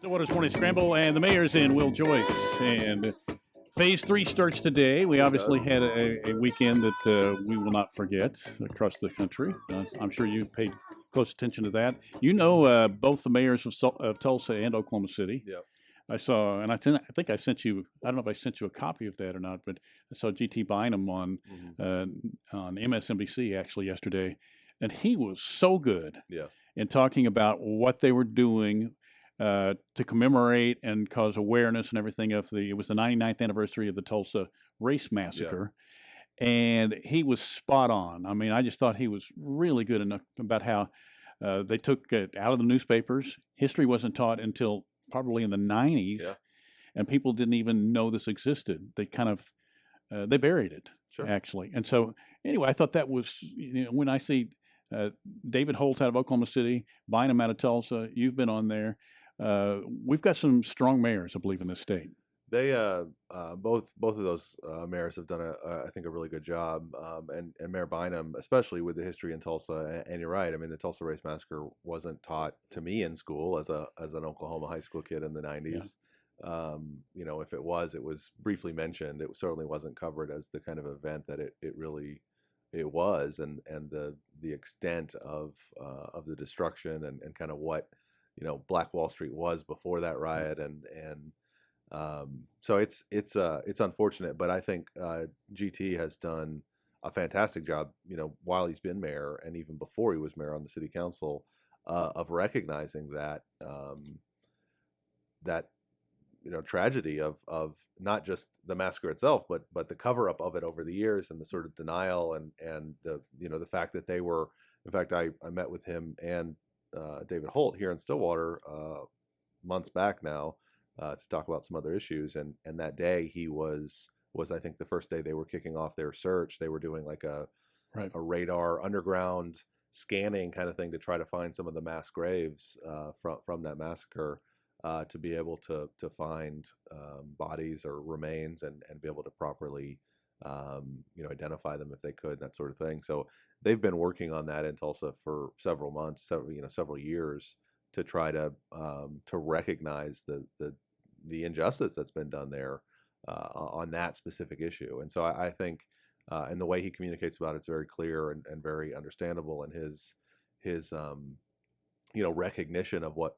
Stillwater's Morning Scramble, and the mayor's in, Will Joyce. And phase three starts today. We obviously had a weekend that we will not forget across the country. I'm sure you paid close attention to that. You know both the mayors of Tulsa and Oklahoma City. Yep. I saw, and I think I sent you. I don't know if I sent you a copy of that or not, but I saw G.T. Bynum on MSNBC actually yesterday, and he was so good Yeah. in talking about what they were doing to commemorate and cause awareness and everything of it was the 99th anniversary of the Tulsa race massacre. And he was spot on. I mean, I just thought he was really good enough about how they took it out of the newspapers. History wasn't taught until probably in the 90s, Yeah. and people didn't even know this existed. They kind of they buried it, Sure. actually. And so, anyway, I thought that was, when I see David Holt out of Oklahoma City, Bynum out of Tulsa, you've been on there. We've got some strong mayors, I believe, in this state. They both of those mayors have done I think a really good job, and Mayor Bynum, especially with the history in Tulsa. And you're right. I mean, the Tulsa Race Massacre wasn't taught to me in school as an Oklahoma high school kid in the 90s. If it was briefly mentioned. It certainly wasn't covered as the kind of event that it really it was, and the extent of the destruction and kind of what Black Wall Street was before that riot, so it's unfortunate, but I think GT has done a fantastic job, while he's been mayor and even before he was mayor on the city council, of recognizing that tragedy of not just the massacre itself, but the cover up of it over the years and the sort of denial and the fact that they were. In fact, I met with him and David Holt here in Stillwater months back now to talk about some other issues, and that day he was I think the first day they were kicking off their search. They were doing like a radar underground scanning kind of thing to try to find some of the mass graves from that massacre, to be able to find bodies or remains and be able to properly identify them if they could, that sort of thing. So they've been working on that in Tulsa for several months, several years, to try to recognize the injustice that's been done there on that specific issue. And so I think, and the way he communicates about it's very clear and very understandable, and his recognition of what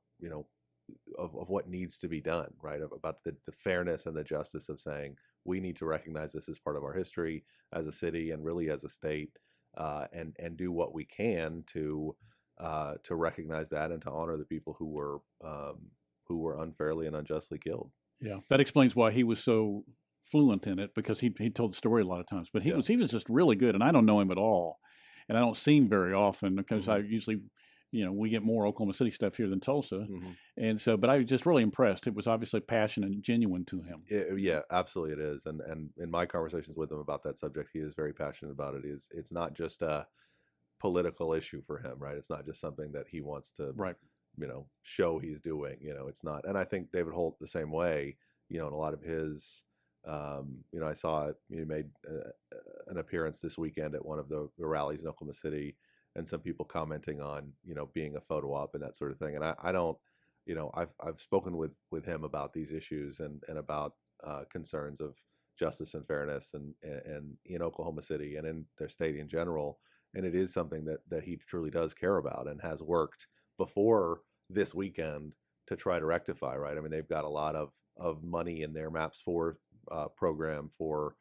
of what needs to be done, right? About the fairness and the justice of saying we need to recognize this as part of our history as a city and really as a state, and do what we can to recognize that and to honor the people who were unfairly and unjustly killed. Yeah, that explains why he was so fluent in it, because he told the story a lot of times. But he was just really good, and I don't know him at all, and I don't see him very often because I usually, we get more Oklahoma City stuff here than Tulsa, and so. But I was just really impressed. It was obviously passionate and genuine to him. Yeah, absolutely, it is. And in my conversations with him about that subject, he is very passionate about it. It's not just a political issue for him, right? It's not just something that he wants to show he's doing. It's not. And I think David Holt the same way. In a lot of his, I saw he made an appearance this weekend at one of the rallies in Oklahoma City, and some people commenting on being a photo op and that sort of thing. And I don't, I've spoken with him about these issues and about concerns of justice and fairness and in Oklahoma City and in their state in general. And it is something that he truly does care about and has worked before this weekend to try to rectify, right? I mean, they've got a lot of money in their Maps 4 program for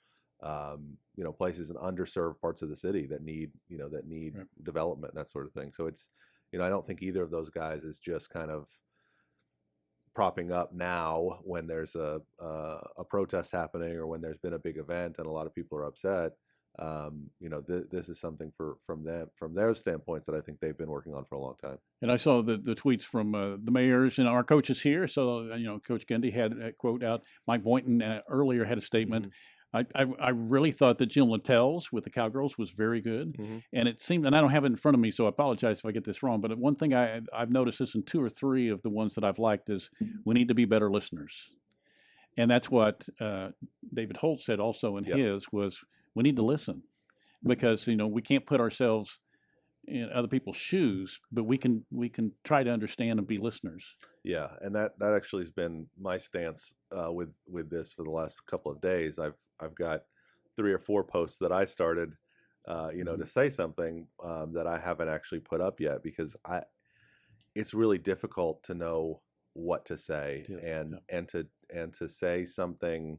places in underserved parts of the city that need development and that sort of thing. So it's I don't think either of those guys is just kind of propping up now when there's a protest happening or when there's been a big event and a lot of people are upset. This is something from their standpoints that I think they've been working on for a long time. And I saw the tweets from the mayors and our coaches here. So Coach Gundy had a quote out. Mike Boynton earlier had a statement. I really thought that Jim Littell's with the Cowgirls was very good, and it seemed, and I don't have it in front of me, so I apologize if I get this wrong. But one thing I've noticed this in 2 or 3 of the ones that I've liked is we need to be better listeners, and that's what David Holt said also in his was we need to listen, because we can't put ourselves in other people's shoes, but we can try to understand and be listeners. Yeah, and that actually has been my stance with this for the last couple of days. I've got 3 or 4 posts that I started, to say something that I haven't actually put up yet, because it's really difficult to know what to say, and to say something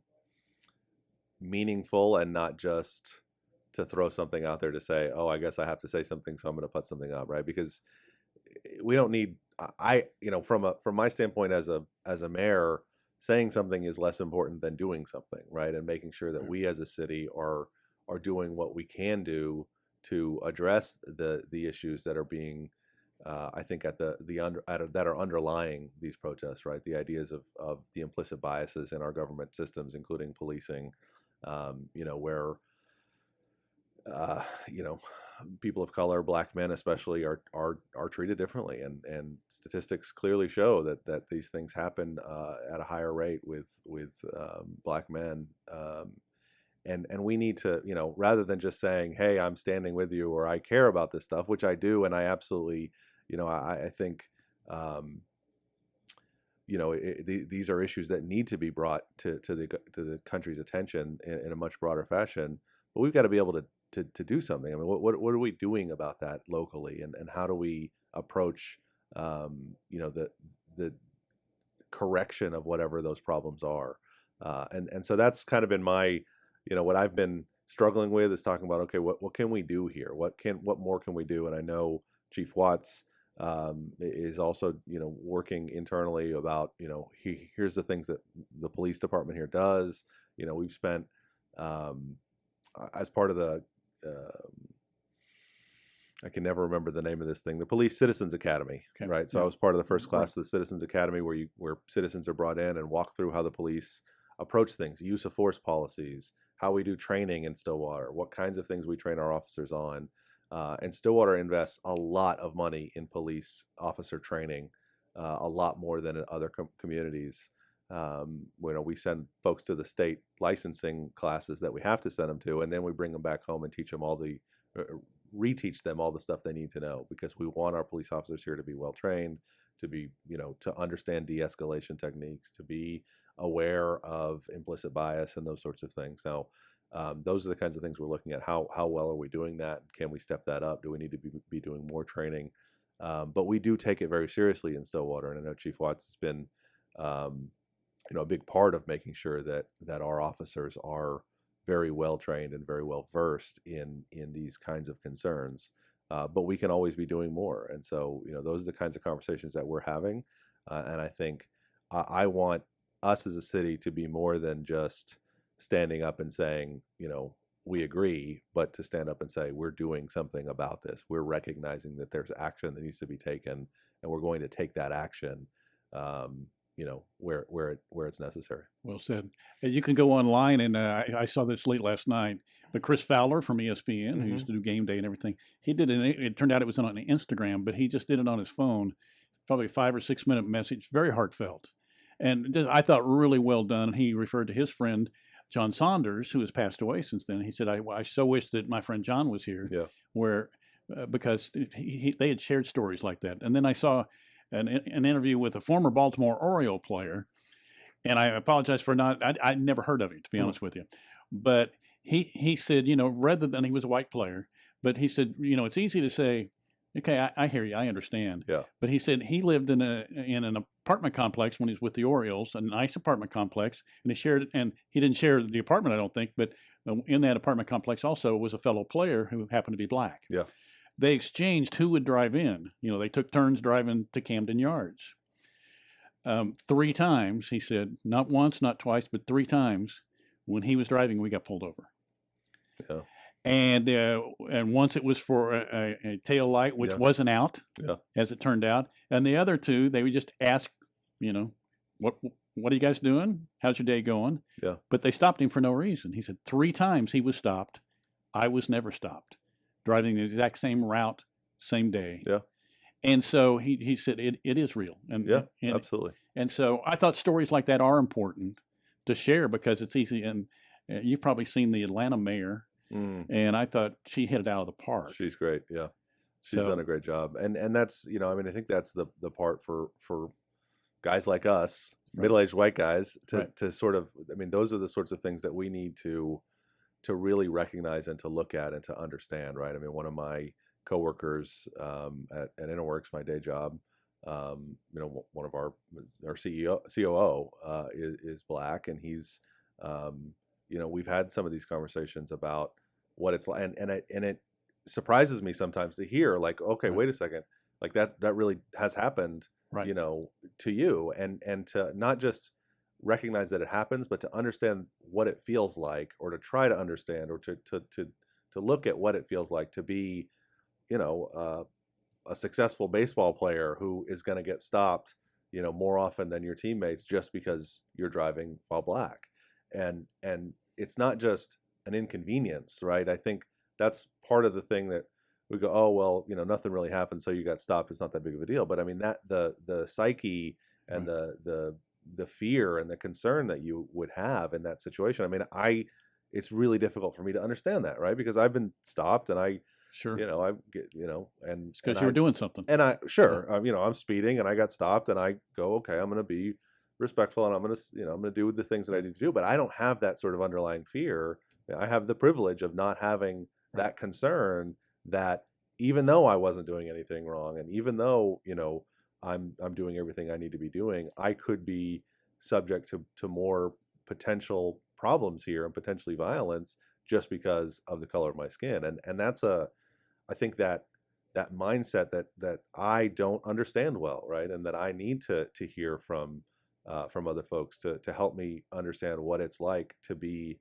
meaningful, and not just to throw something out there to say, oh, I guess I have to say something, so I'm going to put something up, right? Because we don't need, from my standpoint as a mayor, saying something is less important than doing something, right? And making sure that we as a city are doing what we can do to address the issues that are being, I think, that are underlying these protests, right? The ideas of the implicit biases in our government systems, including policing, where people of color, black men especially, are treated differently, and statistics clearly show that these things happen at a higher rate with black men, and we need to, rather than just saying, hey, I'm standing with you, or I care about this stuff, which I do, and I absolutely, I think, these are issues that need to be brought to the country's attention in a much broader fashion. But we've got to be able to do something. I mean, what are we doing about that locally, and how do we approach the correction of whatever those problems are, and so that's kind of been my, what I've been struggling with, is talking about, okay, what can we do here? What more can we do? And I know Chief Watts is also, working internally about, here's the things that the police department here does. We've spent, as part of the, I can never remember the name of this thing, the Police Citizens Academy, okay, right? So I was part of the first class of the Citizens Academy, where citizens are brought in and walk through how the police approach things, use of force policies, how we do training in Stillwater, what kinds of things we train our officers on. And Stillwater invests a lot of money in police officer training, a lot more than in other communities. We send folks to the state licensing classes that we have to send them to, and then we bring them back home and teach them reteach them all the stuff they need to know, because we want our police officers here to be well trained, to be, to understand de-escalation techniques, to be aware of implicit bias and those sorts of things. Now, those are the kinds of things we're looking at. How well are we doing that? Can we step that up? Do we need to be doing more training? But we do take it very seriously in Stillwater, and I know Chief Watts has been, a big part of making sure that our officers are very well trained and very well versed in these kinds of concerns. But we can always be doing more, and so those are the kinds of conversations that we're having. And I think I want us as a city to be more than just standing up and saying, we agree, but to stand up and say, we're doing something about this. We're recognizing that there's action that needs to be taken, and we're going to take that action, where it's necessary. Well said. You can go online, and I saw this late last night, but Chris Fowler from ESPN, who used to do Game Day and everything, he did it turned out it was on Instagram, but he just did it on his phone, probably a 5 or 6 minute message, very heartfelt. And I thought really well done. And he referred to his friend, John Saunders, who has passed away since then. He said, I so wish that my friend John was here, because they had shared stories like that. And then I saw an interview with a former Baltimore Oriole player, and I apologize for I'd never heard of him, to be honest with you. But he said, rather than, he was a white player, but he said, it's easy to say, okay, I hear you, I understand. Yeah. But he said he lived in an apartment complex when he was with the Orioles, a nice apartment complex, and he didn't share the apartment, I don't think, but in that apartment complex also was a fellow player who happened to be black. Yeah. They exchanged who would drive in. They took turns driving to Camden Yards. 3 times, he said, not once, not twice, but 3 times, when he was driving, we got pulled over. Yeah. And once it was for a tail light, which wasn't out, as it turned out. And the other 2, they would just ask, what are you guys doing? How's your day going? Yeah. But they stopped him for no reason. He said 3 times he was stopped. I was never stopped, driving the exact same route, same day. Yeah. And so he said it is real. And absolutely. And so I thought stories like that are important to share, because it's easy. And you've probably seen the Atlanta mayor. And I thought she hit it out of the park. She's great, yeah. She's done a great job, and that's I mean I think that's the part for guys like us, middle-aged white guys, to sort of, I mean, those are the sorts of things that we need to really recognize and to look at and to understand, right? I mean, one of my coworkers at Interworks, my day job, one of our CEO COO is black, and he's we've had some of these conversations about what it's like, and it surprises me sometimes to hear, like, okay, wait a second, like that really has happened, to you, and to not just recognize that it happens, but to understand what it feels like, or to try to understand, or to look at what it feels like to be, a successful baseball player who is going to get stopped, more often than your teammates just because you're driving while black, and it's not just an inconvenience, right? I think that's part of the thing that we go, oh well, nothing really happened, so you got stopped. It's not that big of a deal. But I mean, that the psyche and the fear and the concern that you would have in that situation. I mean, it's really difficult for me to understand that, right? Because I've been stopped, and I get, and it's because you were doing something. And I'm speeding, and I got stopped, and I go, okay, I'm going to be respectful, and I'm going to do the things that I need to do. But I don't have that sort of underlying fear. I have the privilege of not having that concern, that even though I wasn't doing anything wrong, and even though I'm doing everything I need to be doing, I could be subject to more potential problems here, and potentially violence, just because of the color of my skin. And that's I think that mindset that I don't understand well, right? And that I need to hear from other folks to help me understand what it's like to be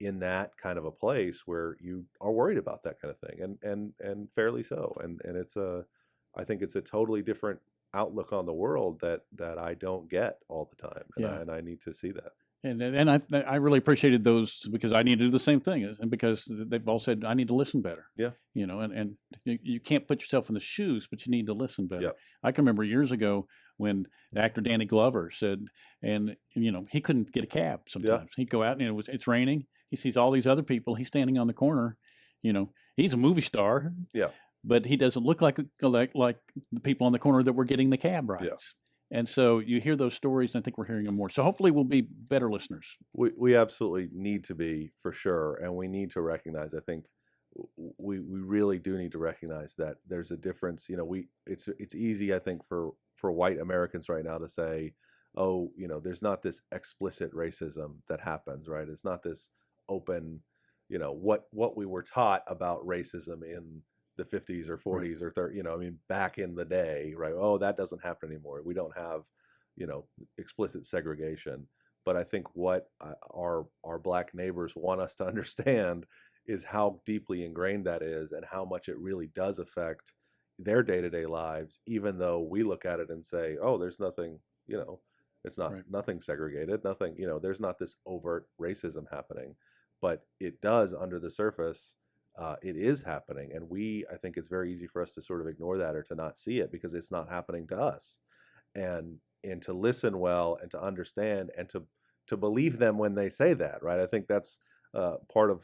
in that kind of a place where you are worried about that kind of thing, and fairly so. And it's I think it's a totally different outlook on the world that I don't get all the time, and I need to see that. And I really appreciated those, because I need to do the same thing, and because they've all said I need to listen better. Yeah. And you can't put yourself in the shoes, but you need to listen better. Yep. I can remember years ago when the actor Danny Glover said, and he couldn't get a cab sometimes. He'd go out, and it's raining. He sees all these other people. He's standing on the corner. He's a movie star. Yeah. But he doesn't look like the people on the corner that were getting the cab rides. Yeah. And so you hear those stories, and I think we're hearing them more. So hopefully we'll be better listeners. We absolutely need to be, for sure. And we need to recognize, I think we really do need to recognize that there's a difference. It's easy, I think, for white Americans right now to say, oh, there's not this explicit racism that happens, right? It's not this open, what we were taught about racism in the 50s or 40s or 30s, I mean, back in the day, right? Oh, that doesn't happen anymore. We don't have, explicit segregation. But I think what our black neighbors want us to understand is how deeply ingrained that is, and how much it really does affect their day-to-day lives, even though we look at it and say, oh, there's nothing, it's not nothing segregated, nothing, there's not this overt racism happening, but it does under the surface. It is happening, and I think it's very easy for us to sort of ignore that, or to not see it, because it's not happening to us, and to listen well, and to understand, and to believe them when they say that, right? I think that's part of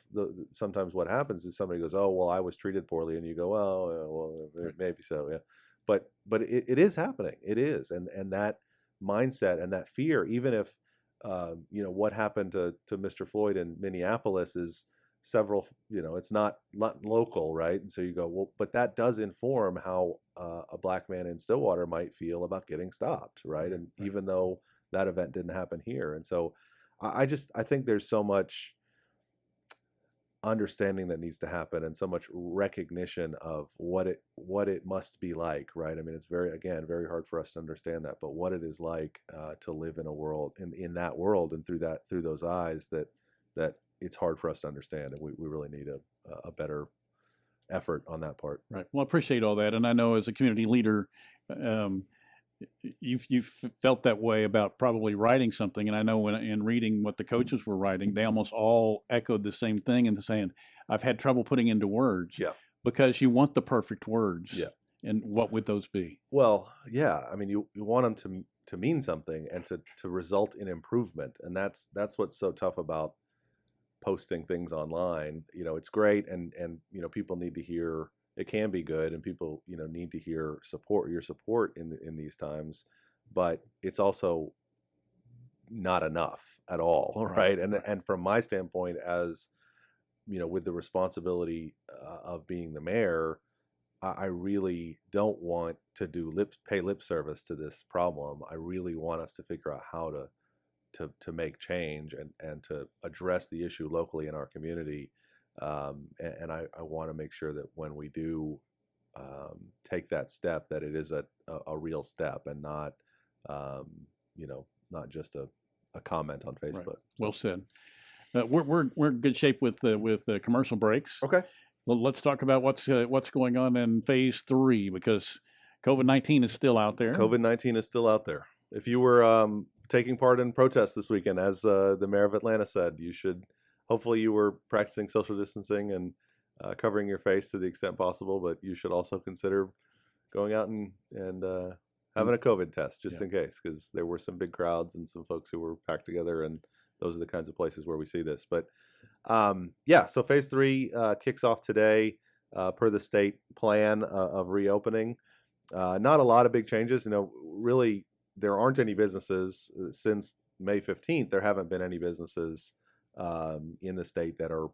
sometimes what happens is somebody goes, oh, well, I was treated poorly, and you go, oh, well, maybe so, yeah, but it is happening, it is, and that mindset and that fear, even if what happened to Mr. Floyd in Minneapolis is several, it's not local, right? And so you go, well, but that does inform how a black man in Stillwater might feel about getting stopped, right? And even though that event didn't happen here. And so I think there's so much understanding that needs to happen, and so much recognition of what it must be like, right? I mean, it's very hard for us to understand that, but what it is like to live in a world, in that world, and through those eyes, that it's hard for us to understand, and we really need a better effort on that part. Right. Well, I appreciate all that, and I know as a community leader, you've felt that way about probably writing something, and I know in reading what the coaches were writing, they almost all echoed the same thing, and saying, I've had trouble putting into words. Yeah. Because you want the perfect words. Yeah. And what would those be? Well, yeah. I mean, you want them to mean something, and to result in improvement, and that's what's so tough about posting things online. It's great, and people need to hear it can be good, and people, need to hear your support in these times, but it's also not enough at all, right? And from my standpoint, as with the responsibility of being the mayor, I really don't want to pay lip service to this problem. I really want us to figure out how to make change and to address the issue locally in our community. And I want to make sure that when we do take that step, that it is a real step and not, not just a comment on Facebook. Right. Well said. We're in good shape with commercial breaks. Okay. Well, let's talk about what's going on in phase 3, because COVID-19 is still out there. COVID-19 is still out there. If you were taking part in protests this weekend, as the mayor of Atlanta said, hopefully you were practicing social distancing and covering your face to the extent possible, but you should also consider going out and having a COVID test just in case, because there were some big crowds and some folks who were packed together, and those are the kinds of places where we see this. But so phase 3 kicks off today per the state plan of reopening. Not a lot of big changes. Really, there aren't any businesses since May 15th. There haven't been any businesses in the state that are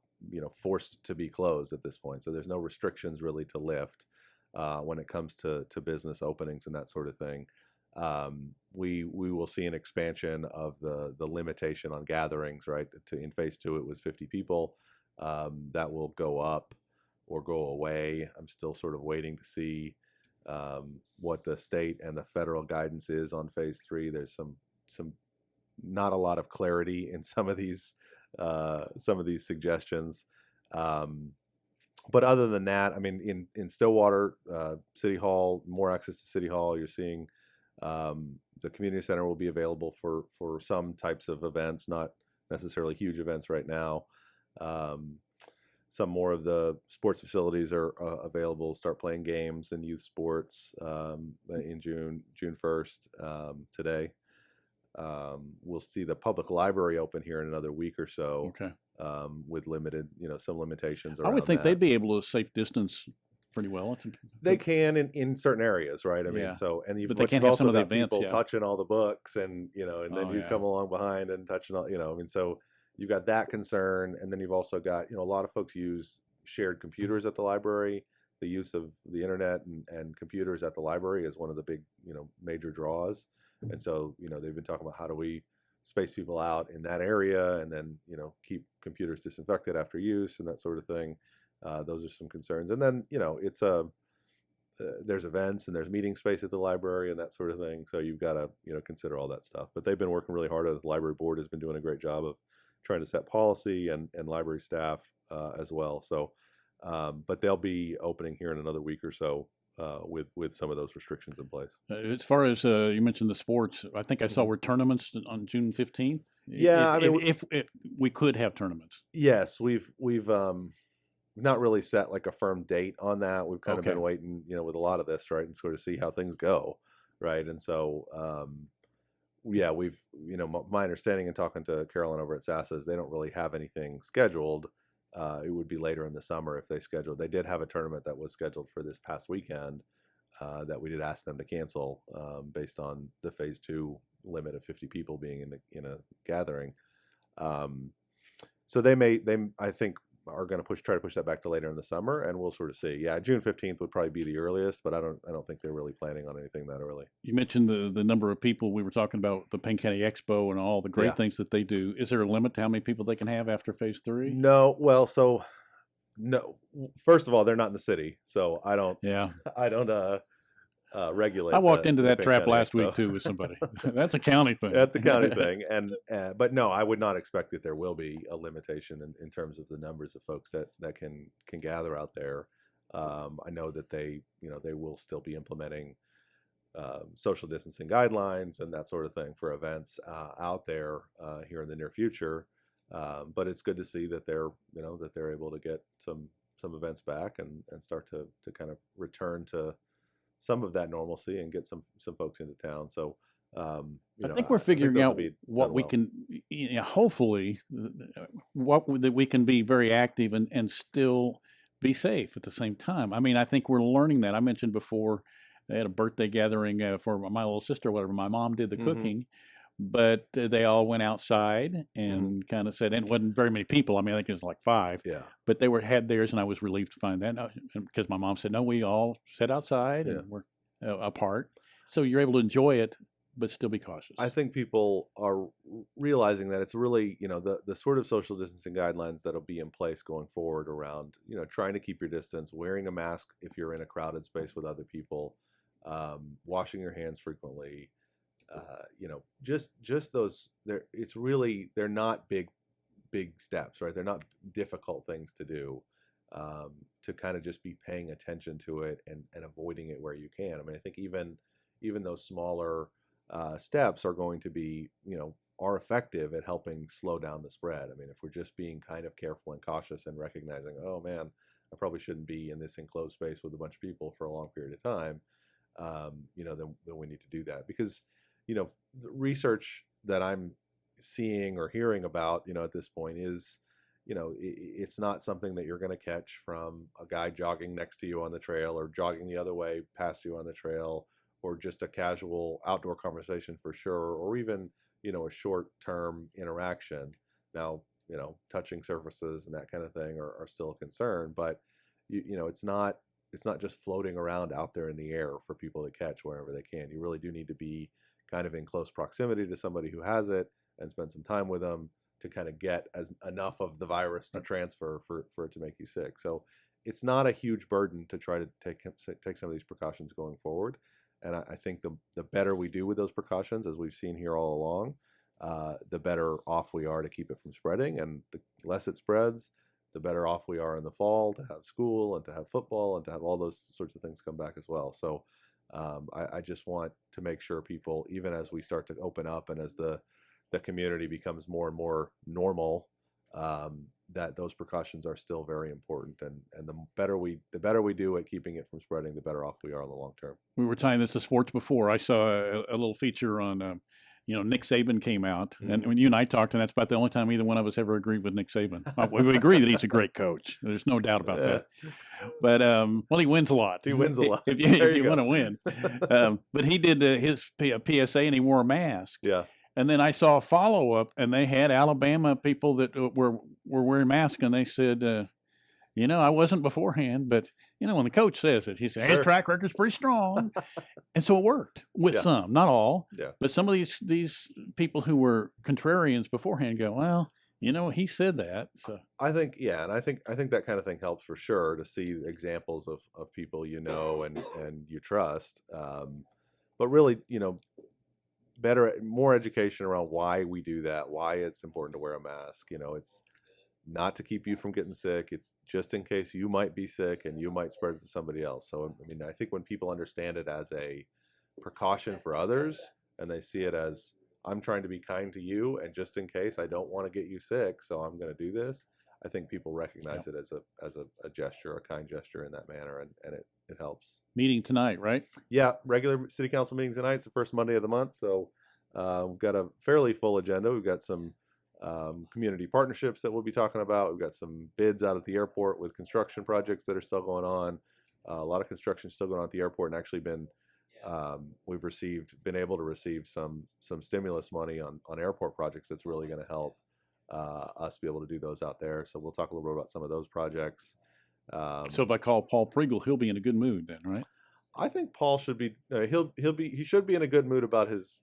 forced to be closed at this point. So there's no restrictions really to lift when it comes to business openings and that sort of thing. We will see an expansion of the limitation on gatherings, right? In phase 2, it was 50 people. That will go up or go away. I'm still sort of waiting to see what the state and the federal guidance is on phase 3. There's some not a lot of clarity in some of these suggestions. But other than that, I mean, in Stillwater, City Hall, more access to City Hall. You're seeing the community center will be available for some types of events, not necessarily huge events right now. Some more of the sports facilities are available. Start playing games and youth sports in June 1st today. We'll see the public library open here in another week or so. Okay. With limited, some limitations I around would think that. they'd be able to safe distance pretty well. They can in certain areas, right? I mean, but they can't have some of the events, people touching all the books, and and then you come along behind and touching all, I mean, so you've got that concern, and then you've also got, a lot of folks use shared computers at the library. The use of the internet and computers at the library is one of the big, major draws, and so they've been talking about how do we space people out in that area, and then keep computers disinfected after use and that sort of thing. Those are some concerns, and then it's there's events and there's meeting space at the library and that sort of thing. So you've got to consider all that stuff. But they've been working really hard. The library board has been doing a great job of trying to set policy, and library staff as well. So, but they'll be opening here in another week or so with some of those restrictions in place. As far as you mentioned the sports, I think I saw were tournaments on June 15th. Yeah, if we could have tournaments. Yes, we've not really set like a firm date on that. We've kind of been waiting, with a lot of this, right, and sort of see how things go, right. And so, we've, my understanding in talking to Carolyn over at SASA is they don't really have anything scheduled. It would be later in the summer if they scheduled. They did have a tournament that was scheduled for this past weekend that we did ask them to cancel based on the phase 2 limit of 50 people being in a gathering. So I think are going to try to push that back to later in the summer, and we'll sort of see. Yeah, June 15th would probably be the earliest, but I don't think they're really planning on anything that early. You mentioned the number of people. We were talking about the Payne County Expo and all the great things that they do. Is there a limit to how many people they can have after phase 3? No. Well, so no. First of all, they're not in the city, so I don't. Yeah. I don't regulate. I walked into that Payne trap County last Expo. week too with somebody. That's a county thing. That's a county thing, and but no, I would not expect that there will be a limitation in terms of the numbers of folks that can gather out there. I know that they will still be implementing social distancing guidelines and that sort of thing for events out there here in the near future. But it's good to see that they're able to get some events back and start to kind of return to some of that normalcy and get some folks into town. So I think we're figuring out what we can, hopefully, that we can be very active and still be safe at the same time. I mean, I think we're learning that. I mentioned before they had a birthday gathering for my little sister, or whatever. My mom did the cooking, but they all went outside and kind of said, and it wasn't very many people. I mean, I think it was like 5. Yeah. But they had theirs, and I was relieved to find that because my mom said, no, we all sat outside and we're apart. So you're able to enjoy it, but still be cautious. I think people are realizing that it's really, the sort of social distancing guidelines that'll be in place going forward around, trying to keep your distance, wearing a mask if you're in a crowded space with other people, washing your hands frequently, just those. They're not big steps, right? They're not difficult things to do. To kind of just be paying attention to it and avoiding it where you can. I mean, I think even those smaller steps are going to be, are effective at helping slow down the spread. I mean, if we're just being kind of careful and cautious and recognizing, oh man, I probably shouldn't be in this enclosed space with a bunch of people for a long period of time, then we need to do that. Because, the research that I'm seeing or hearing about, at this point is, it's not something that you're going to catch from a guy jogging next to you on the trail or jogging the other way past you on the trail, or just a casual outdoor conversation for sure, or even, a short-term interaction. Now, touching surfaces and that kind of thing are still a concern, but it's not just floating around out there in the air for people to catch wherever they can. You really do need to be kind of in close proximity to somebody who has it and spend some time with them to kind of get enough of the virus to transfer for it to make you sick. So it's not a huge burden to try to take some of these precautions going forward. And I think the better we do with those precautions, as we've seen here all along, the better off we are to keep it from spreading. And the less it spreads, the better off we are in the fall to have school and to have football and to have all those sorts of things come back as well. So I just want to make sure people, even as we start to open up and as the community becomes more and more normal, that those precautions are still very important. And the better we do at keeping it from spreading, the better off we are in the long term. We were tying this to sports before. I saw a little feature on, Nick Saban came out, and when you and I talked, and that's about the only time either one of us ever agreed with Nick Saban. We agree that he's a great coach. There's no doubt about that. But well, he wins a lot. He wins a lot. If you want to win. But he did his PSA, and he wore a mask. Yeah. And then I saw a follow-up, and they had Alabama people that were wearing masks, and they said, I wasn't beforehand, but, when the coach says it, he said, his track record's pretty strong. And so it worked with some, not all. Yeah. But some of these people who were contrarians beforehand go, well, he said that. So I think, and I think that kind of thing helps for sure to see examples of people and you trust. But really, more education around why we do that, why it's important to wear a mask. It's not to keep you from getting sick. It's just in case you might be sick and you might spread it to somebody else. So, I mean, I think when people understand it as a precaution for others and they see it as, I'm trying to be kind to you, and just in case I don't want to get you sick, so I'm going to do this, I think people recognize it as a gesture, a kind gesture in that manner, and it helps. Meeting tonight, right? Yeah, regular city council meeting tonight. It's the first Monday of the month, so we've got a fairly full agenda. We've got some community partnerships that we'll be talking about. We've got some bids out at the airport with construction projects that are still going on. A lot of construction still going on at the airport, and actually we've been able to receive some stimulus money on airport projects that's really going to help us be able to do those out there. So we'll talk a little bit about some of those projects. So if I call Paul Pringle, he'll be in a good mood then, right? I think Paul should be. He should be in a good mood about his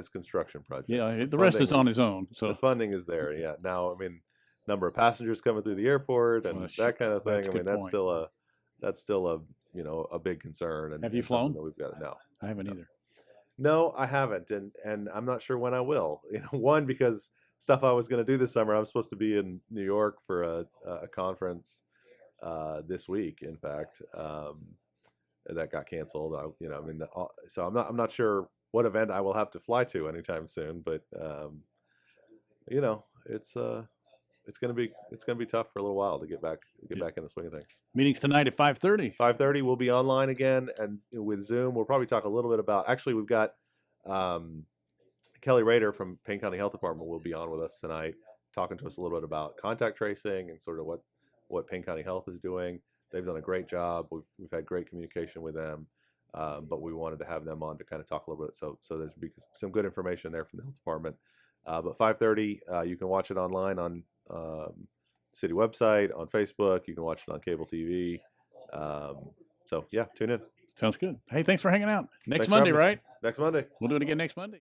construction project. Yeah, the rest is on his own. So the funding is there. Yeah. Now, I mean, number of passengers coming through the airport and that kind of thing. I mean, that's still a big concern. And have you flown? That we've got. No, I haven't either. No, I haven't, and I'm not sure when I will. One, because stuff I was going to do this summer. I'm supposed to be in New York for a conference this week, in fact. That got canceled. So I'm not sure what event I will have to fly to anytime soon. But it's gonna be tough for a little while to get back in the swing of things. Meetings tonight at 5:30. 5:30. We'll be online again, and with Zoom, we'll probably talk a little bit about. Actually, we've got Kelly Rader from Payne County Health Department will be on with us tonight, talking to us a little bit about contact tracing and sort of what Payne County Health is doing. They've done a great job. We've had great communication with them, but we wanted to have them on to kind of talk a little bit. So there's be some good information there from the health department. But 5:30, you can watch it online on city website, on Facebook. You can watch it on cable TV. So yeah, tune in. Sounds good. Hey, thanks for hanging out. Next Thanks for Monday, having me. right? Next Monday. We'll do it again next Monday.